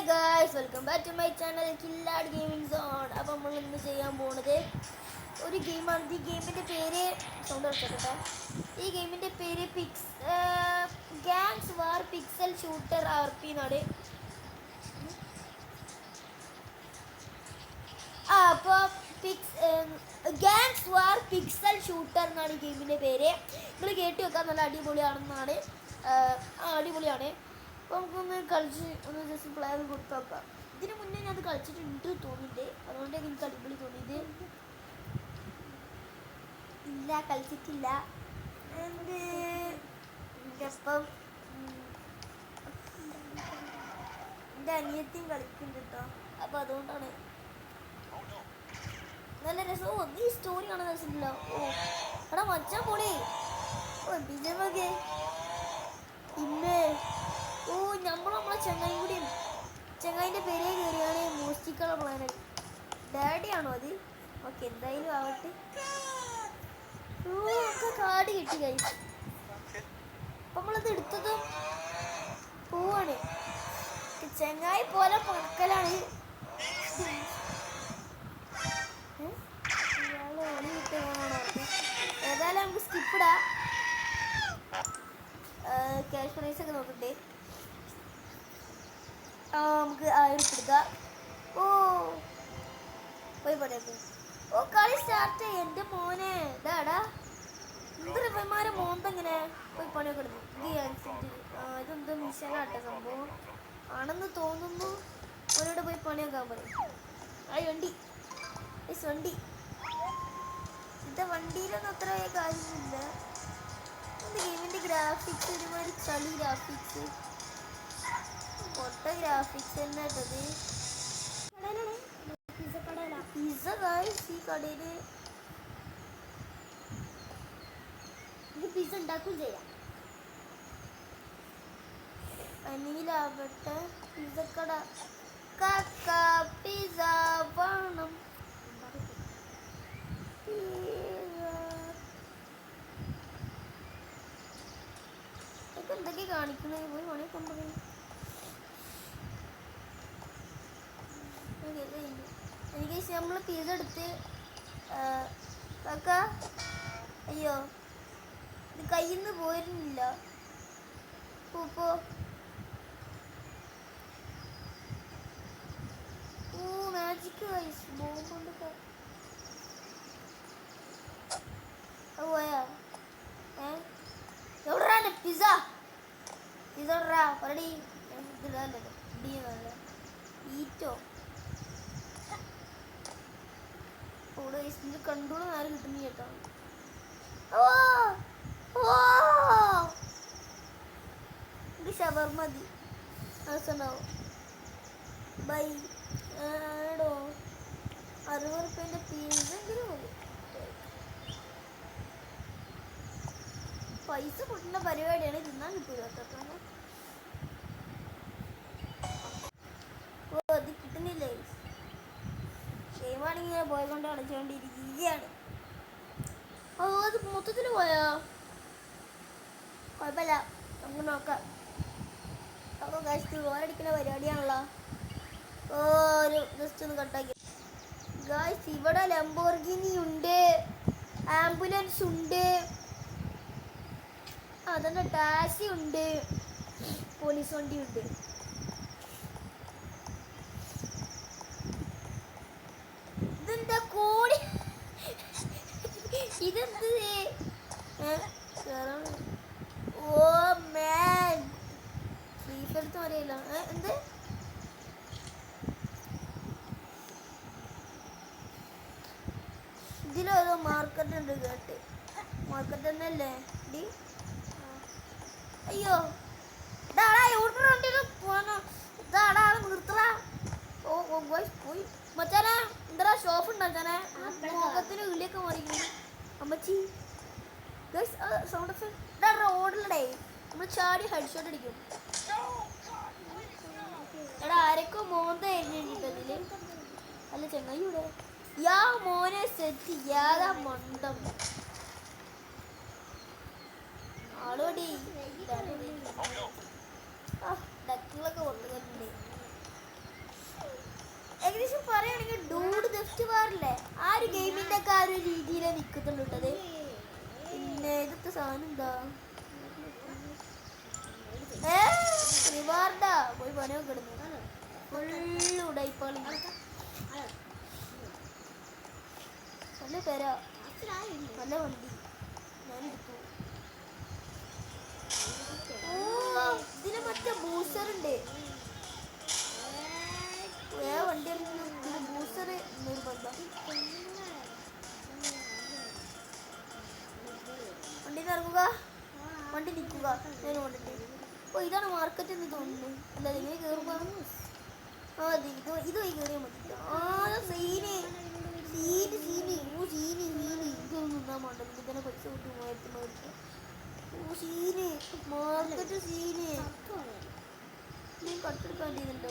Guys, welcome back to my channel കില്ലാഡ് gaming zone. അപ്പോൾ നമ്മൾ ഇന്ന് ചെയ്യാൻ പോകുന്നത് ഒരു ഗെയിമാണ്. ഈ ഗെയിമിൻ്റെ പേര് സൗണ്ട് വെച്ചോട്ടെ. ഈ ഗെയിമിൻ്റെ പേര് ഗാങ്സ് വാർ പിക്സൽ ഷൂട്ടർ RP എന്നാണ്. അപ്പോൾ ഗാങ്സ് വാർ പിക്സൽ ഷൂട്ടർ എന്നാണ് ഈ ഗെയിമിൻ്റെ പേര്. നിങ്ങൾ കേട്ട് വെക്കാൻ നല്ല അടിപൊളിയാണെന്നാണ്. അടിപൊളിയാണ്. അപ്പോൾ നമുക്കൊന്ന് കളിച്ച് ഒന്ന് ജസ്റ്റ് പ്ലേ ചെയ്ത് കൊടുത്ത് നോക്കാം. ഇതിന് മുന്നേ ഞാൻ അത് കളിച്ചിട്ടുണ്ട് തോന്നിയിട്ട്, അതുകൊണ്ട് എനിക്ക് അടിപൊളി തോന്നിയത്. ഇല്ല, കളിച്ചിട്ടില്ല. എൻ്റെ ഒപ്പം എൻ്റെ അനിയത്തിയും കളിക്കുന്നുണ്ട് കേട്ടോ. അപ്പോൾ അതുകൊണ്ടാണ് നല്ല രസവും. ഈ സ്റ്റോറി കാണാൻ രസമില്ല. എടാ മച്ചാൻ പോളി ബിജമൊക്കെ ഇന്നേ നമ്മളെ ചെങ്ങായിൻ്റെ പേരേ കയറിയാണ് മോഷ്ടിക്കാനുള്ള പ്ലാനാണ്. ഡാഡിയാണോ അത്? ഓക്കെ, എന്തായാലും ആവട്ടെ. ഒക്കെ കാട് കിട്ടി കഴിച്ചു. അപ്പം നമ്മളത് എടുത്തതും പോവാണ്. ചെങ്ങായി പോലെ പണക്കലാണ്. ഏതായാലും നമുക്ക് സ്കിപ്പിടാ. ക്യാഷ് പ്രൈസ് ഒക്കെ നോക്കട്ടെ. നമുക്ക് 1000 എടുക്കാം. പോയി പറയാം. കളി സ്റ്റാർട്ട് ചെയ്യും. എൻ്റെ മോനെ ഇതാടാ എന്തൊരു പൈമാരെ മോന്തെങ്ങനെ പോയി പണിയൊക്കെ എടുക്കും. ഇതെന്ത് മിഷനാട്ടെ സംഭവം ആണെന്ന് തോന്നുന്നു. അവനോട് പോയി പണിയൊക്കെ പറയും. വണ്ടി വണ്ടി ഇത്തെ വണ്ടിയിലൊന്നും അത്ര കാര്യമില്ല. ഗെയിമിൻ്റെ ഗ്രാഫിക്സ് ഒരുമാതിരി ചളി ഗ്രാഫിക്സ്, പൊട്ട ഗ്രാഫിക്സ് തന്നെ കേട്ടത്. പിസ്സ ഗായ്സ്, ഈ കടയിൽ പിസ്സ ഉണ്ടാക്കുകയും ചെയ്യാം. അനിലാവട്ടെ പിസ്സക്കട കക്ക പിസ്സ വേണം. എന്തൊക്കെ കാണിക്കുന്നത്? പോയി മണി കൊണ്ടുപോയി. എനിക്ക് നമ്മൾ പിസ്സ എടുത്ത് കാക്ക അയ്യോ ഇത് കയ്യിൽ നിന്ന് പോയിരുന്നില്ല. പോ മാജിക് വൈസ് ബോംബ് പോയാ എവിടെയാണ് പിസ്സ? പിസ്സ പറടി. ഈറ്റോ കണ്ടോളൂ ആരും കിട്ടുന്ന കേട്ടോ. എനിക്ക് ഷവർമ മതി. ആസണ്ടാവും. ബൈ ആടോ 60 റുപ്യൻ്റെ പിസ്സെങ്കിലും മതി. പൈസ പൊട്ടുന്ന പരിപാടിയാണ്. തിന്നാൻ കിട്ടൂല കേട്ടോ. അത് കിട്ടുന്നില്ലേ? ഗെയിമാണെങ്കിൽ ഞാൻ പോയി കൊണ്ട് കളിച്ചുകൊണ്ടിരിക്കുകയാണ്. അത് മൊത്തത്തിൽ പോയോ? കുഴപ്പമില്ല, നമുക്ക് നോക്കാം. അപ്പോൾ ഗായ്സ് ഓരടിക്കുന്ന പരിപാടിയാണല്ലോ. ഒരു ജസ്റ്റ് ഒന്ന് കട്ടാക്കി. ഗായ്സ് ഇവിടെ ലംബോർഗിനി ഉണ്ട്, ആംബുലൻസ് ഉണ്ട്, അതന്നെ ടാക്സി ഉണ്ട്, പോലീസ് വണ്ടി ഉണ്ട്. ഇതെന്താ കോടി? ഇതെന്ത്? ഓ മാൻ, ഫ്രീഫെടുത്ത് അറിയില്ല. എന്ത് ഇതിലോരോ മാർക്കറ്റ് ഉണ്ട് കേട്ട്. മാർക്കറ്റ് തന്നെ അല്ലേ ഡി? അയ്യോ പോയി മച്ചാനെ. എന്താ ഷോപ്പ് ഉണ്ടോ മച്ചാനെ? മുഖത്തിന് കിളിയൊക്കെ മാറിക്കുന്നു അമ്മച്ചി. സൗണ്ട് എഫക്ട് റോഡിലടേ നമ്മൾ ചാടി ഹെഡ്ഷോട്ട് അടിക്കും. എടാ ആരൊക്കെ മോന്ത എഴുതിട്ടതില് അല്ല ചെങ്ങായിയുടെ യാ മോനെ സെറ്റ് യാതാ മണ്ടം ആളോടി. ഡക്കുകളൊക്കെ കൊണ്ടുവന്നിട്ടുണ്ട്. ഒരു ഗെയിമിന്റെ ഒക്കെ ആ ഒരു രീതിയിലേ നിൽക്കുന്നുള്ളൂ കേട്ടത്. പിന്നെ ഇതൊക്കെ സാധനം എന്താ റിവാർഡാ പോയി പനോ കിടന്നു ഫുള്ള് ഉടായിപ്പാളി. നല്ല പേരാ നല്ല വണ്ടി ഞാനെടുത്തു. ഓ ഇതിന് മറ്റേ ബൂസ്റ്റർ ഉണ്ട്. വണ്ടി ബൂസ്റ്റർ നിർബന്ധം. വണ്ടി ഇറങ്ങുക വണ്ടി നിൽക്കുക ഞാൻ കൊണ്ടിട്ട്. ഓ ഇതാണ് മാർക്കറ്റ് എന്ന് തോന്നുന്നു. അല്ല ഇങ്ങനെ കയറുമ്പോ ആ അതെ ഇത് വഴി കയറിയാൽ മതി. ആ സീന് സീന് സീന് ഓ സീന് സീന് ഇതൊന്നും നിന്നാൻ വേണ്ട. ഇതിനെ പൈസ കിട്ടും 3000. ഓ സീന് മാർക്കറ്റ് സീന് നീ കട്ടെടുക്കാൻ ചെയ്യുന്നുണ്ടോ?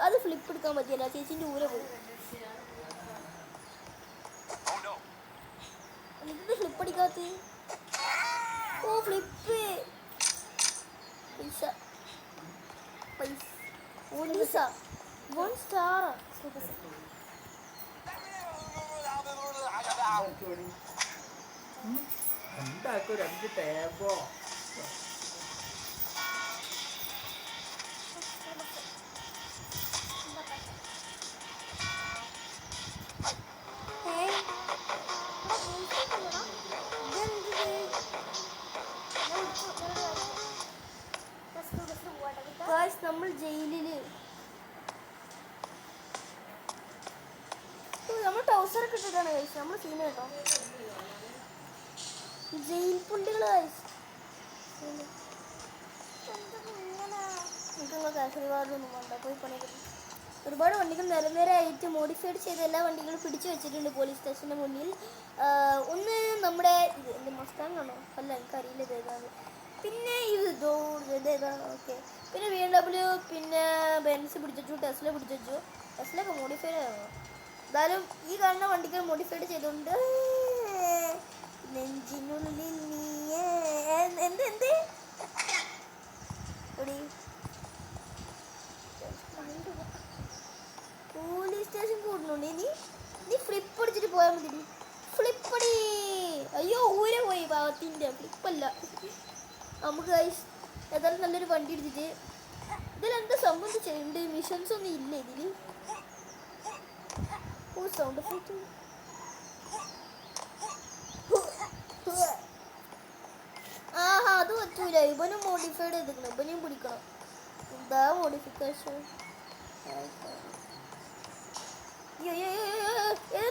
അത് ഫ്ലിപ്പ് എടുക്കാൻ പറ്റിയല്ല. ചേച്ചിന്റെ ഊരെ പോയി. എന്ത് ഫ്ലിപ്പ് അടിക്കാത്ത? ഓ ഫ്ലിപ്പ് പൈസ പൈസ 1 സ്റ്റാർ. ഉണ്ടാക്കും 2 ടേബോ. നമ്മൾ ജയിലില് നമ്മൾ ടൗസറൊക്കെ ഇട്ടിട്ടാണ് കഴിച്ചത്. നമ്മൾ സീന കേട്ടോ ജയിൽ പുള്ളികള് കാശരിവാറിലൊന്നും വേണ്ട പോയി പണിയൊക്കെ. ഒരുപാട് വണ്ടികൾ നിരനിരയായിട്ട് മോഡിഫൈഡ് ചെയ്ത എല്ലാ വണ്ടികളും പിടിച്ചു വെച്ചിട്ടുണ്ട് പോലീസ് സ്റ്റേഷൻ്റെ മുന്നിൽ. ഒന്ന് നമ്മുടെ ഇത് എൻ്റെ മസ്താങ് ആണോ? അല്ല എനിക്കറിയില്ല ഇതേതാണ്. പിന്നെ ഇതേതാ ഓക്കെ. പിന്നെ BMW പിന്നെ ബെൻസ് പിടിച്ചു, ടെസ്ല പിടിച്ചു. ടെസ്ലൊക്കെ മോഡിഫൈഡ് ആണോ? എന്തായാലും ഈ കാണുന്ന വണ്ടികൾ മോഡിഫൈഡ് ചെയ്തുകൊണ്ട് നെഞ്ചിനുള്ളിൽ നീയേ എന്ത് എന്ത് പോലീസ് സ്റ്റേഷൻ കൂടുന്നുണ്ട്. നീ ഫ്ലിപ്പ് അടിച്ചിട്ട് പോയാൽ മതി. ഫ്ലിപ്പടി അയ്യോ ഊരെ പോയി ഭാഗത്തിൻ്റെ ഫ്ലിപ്പല്ല. നമുക്ക് ഏതായാലും നല്ലൊരു വണ്ടി എടുത്തിട്ട് ഇതിലെന്താ സംഭവം ചെയ്യുന്നുണ്ട്? മിഷൻസ് ഒന്നും ഇല്ല ഇതിൽ. ഓ സൗണ്ട് എഫക്റ്റ്. ആഹാ അത് പറ്റൂല. ഇവനും മോഡിഫൈഡ് ചെയ്തിരിക്കണം. ഇവനെയും പിടിക്കണം. എന്താ മോഡിഫിക്കേഷൻ?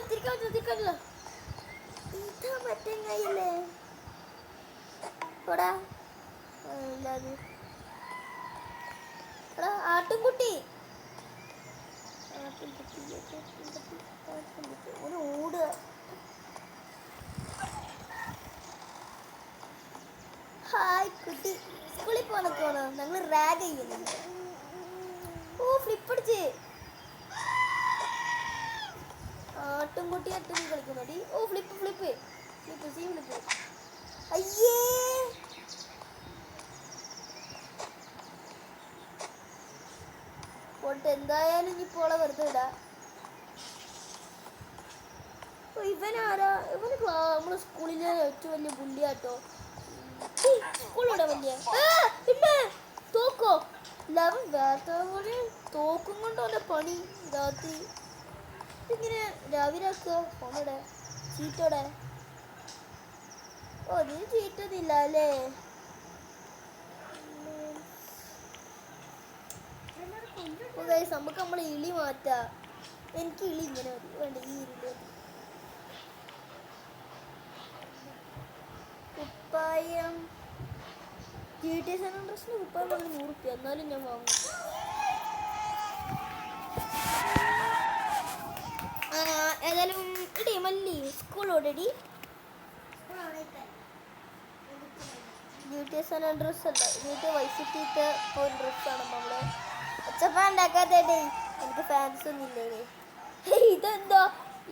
തിരിക്കാനില്ല ഇതാ മറ്റേ കയ്യില്ലേ എടാ ആട്ടുംകുട്ടി ഓടുക. ഹായ് കുട്ടി സ്കൂളിൽ പോകാനൊക്കെയാണോ? ഞങ്ങൾ റാഗ് ചെയ്യുന്നുണ്ട്. ഓ ഫ്ലിപ്പ് അടിച്ച് ആട്ടുംകുട്ടി കളിക്കുന്നടി. ഓ flip flip flip see flip. അയ്യേ പോട്ടെ എന്തായാലും ഇനിയിപ്പോളെ വെറുതെ ഇടാ. ഇവനാരാ? ഇവന് നമ്മളെ സ്കൂളിലെ ഏറ്റവും വലിയ ബുള്ളിയാട്ടോ. സ്കൂളിലൂടെ വലിയ പിന്നെ തോക്കോ ലവൻ വേറെ തോക്കും കൊണ്ടോ പണി രാത്രി. ഇങ്ങനെ രാവിലെ ആക്കുക ഫോണോടെ ചീറ്റോടെ. ഓ നീ ചീറ്റൊന്നുമില്ല അല്ലേ? നമുക്ക് നമ്മളെ ഇളി മാറ്റാം. എനിക്ക് ഇളി ഇങ്ങനെ മതി. വേണ്ട ഈ ഇരുളി കുപ്പായം GTA San Andreasന് കുപ്പായം വാങ്ങി 100 റുപ്യ എന്നാലും ഞാൻ വാങ്ങും. ഏതായാലും എടി മല്ലി സ്കൂൾ ഓടടി. GTA San Andreas അല്ല, GTA Vice Cityത്തെ ഒരു ഡ്രസ്സാണ് നമ്മള് ഒച്ചപ്പാ ഉണ്ടാക്കാത്തേടേ. എനിക്ക് ഫാൻസ് ഒന്നും ഇല്ലേ.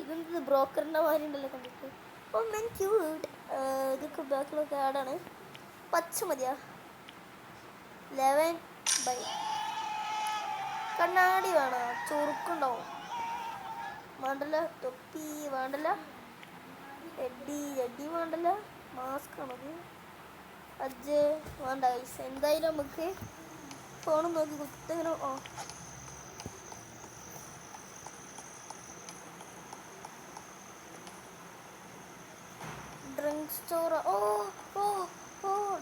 ഇതെന്ത് ബ്രോക്കറിൻ്റെ മാതിരി ഉണ്ടല്ലോ കണ്ടിട്ട്. ഓ മെൻ ക്യൂട്ട്. ഇതൊക്കെ ബാക്കിലൊക്കെ ആടാണ്. പച്ച മതിയാ. 11 കണ്ണാടി വേണോ? ചുറുക്കുണ്ടാവും. വേണ്ടല്ല. തൊപ്പി വേണ്ടല്ല. എഡി വേണ്ടല്ല. മാസ്ക് ആണത്. അജ് വേണ്ട. എന്തായാലും നമുക്ക് ഫോണും നോക്കി കുത്തിങ്ങനെ ഡ്രഗ് സ്റ്റോർ. ഓ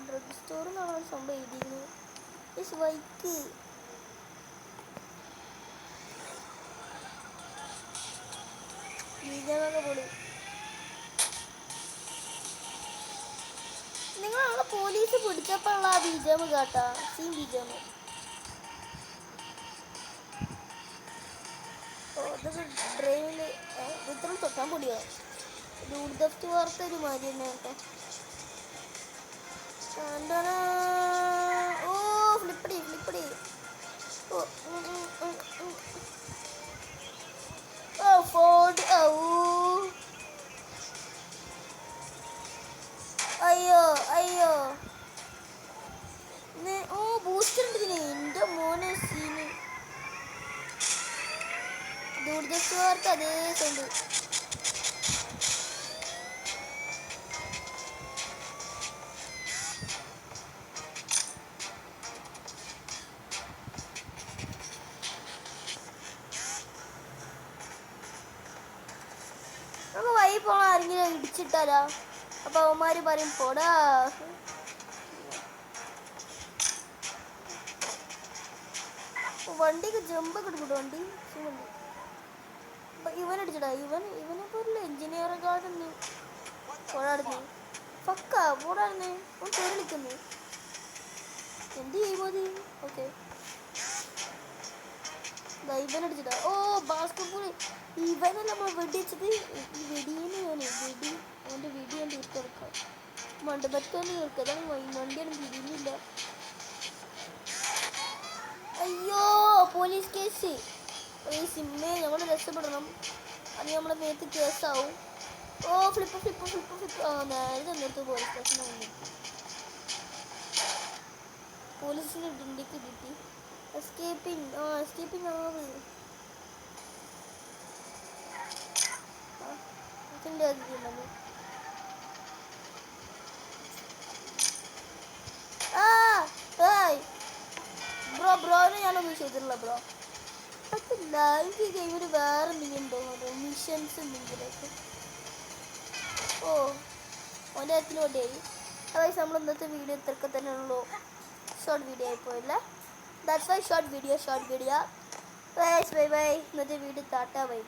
ഡ്രഗ് സ്റ്റോർ എന്നാണ് സംഭവം എഴുതിയിരുന്നു. ബൈക്ക് ബീജമൊക്കെ പൊളി. നിങ്ങളാളെ പോലീസ് പിടിച്ചപ്പോഴുള്ള ആ ബീജം കേട്ടാ. സീൻ ബീജം. ഇതൊക്കെ ഡ്രൈവില് ഇത്ര തൊട്ടാൻ പൊടിയോ. ഡൂഡ് ദഫ്റ്റ് വാർത്ത ഒരു മാതിരി തന്നെ കേട്ടോ. ഓ ഫ്ലിപ്പടി. ഓ ഫോർഡ്. അയ്യോ ഓ ബൂസ്റ്റർ ഉണ്ട് ഇതിന്. എൻ്റെ മോനെ സീന്. ഡൂഡ് ദഫ്റ്റ് വാർത്ത അതേ സൗണ്ട്. നമുക്ക് വഴി പോണ ആരെങ്കിലും ഇടിച്ചിട്ടാലോ. അപ്പൊ അവന്മാര് പറയും പോടാ. വണ്ടിക്ക് ജമ്പൊക്കെ എടുക്കൂട്ടോ. വണ്ടി ഇവനടിച്ചടാ. ഇവനെ പോലുള്ള എഞ്ചിനീയർ ഗാർഡന് പോടാടുന്നു. പക്കാ പോടാടുന്നേ. അവൻ പേര് വിളിക്കുന്നു. എന്ത് ചെയ്യുമോ അത്? ഓക്കെ ഇവനടിച്ചടാ. ഓ ബാസ്കറ്റ് ബോൾ. ഇവനെ നമ്മൾ വെടിവെച്ചത്. ഈ വെടിയെന്ന് അവൻ്റെ വെടി ഞാൻ തീർത്തെടുക്കാം. മണ്ടപറ്റാന്ന് തീർക്കുക. അതാണ് വണ്ടിയൊന്നും തിരിയുന്നില്ല. അയ്യോ പോലീസ് കേസ്. ഈ സിമ്മേ നമ്മൾ രക്ഷപ്പെടണം. അത് നമ്മളെ മേത്ത് കേസാവും. ഓ ഫ്ലിപ്പ്. നേരെ ചെന്നിട്ട് പോലീസ് സ്റ്റേഷനാണ്. പോലീസിന് ഡിണ്ടിക്ക് കിട്ടി. എസ്കേപ്പിംഗ് ആവ്. ഇതിൻ്റെ അതിലുണ്ടല്ലോ. ബ്രോനെ ഞാനൊന്നും ചെയ്തിട്ടില്ല ബ്രോ. പറ്റില്ല. എനിക്ക് ഈ ഗെയിമിൽ വേറെ എന്തെങ്കിലും ഉണ്ടോ? മിഷൻസ് എന്തെങ്കിലുമൊക്കെ. ഓ ഓൻ്റെ കാര്യത്തിന് വേണ്ടിയായി. അതായത് നമ്മൾ ഇന്നത്തെ വീഡിയോ ഇത്രയൊക്കെ തന്നെ ഉള്ളൂ. ഷോർട്ട് വീഡിയോ ആയിപ്പോയില്ല. That's why short video. Bye. ഇന്നത്തെ വീഡിയോ ടാറ്റാ ബൈ.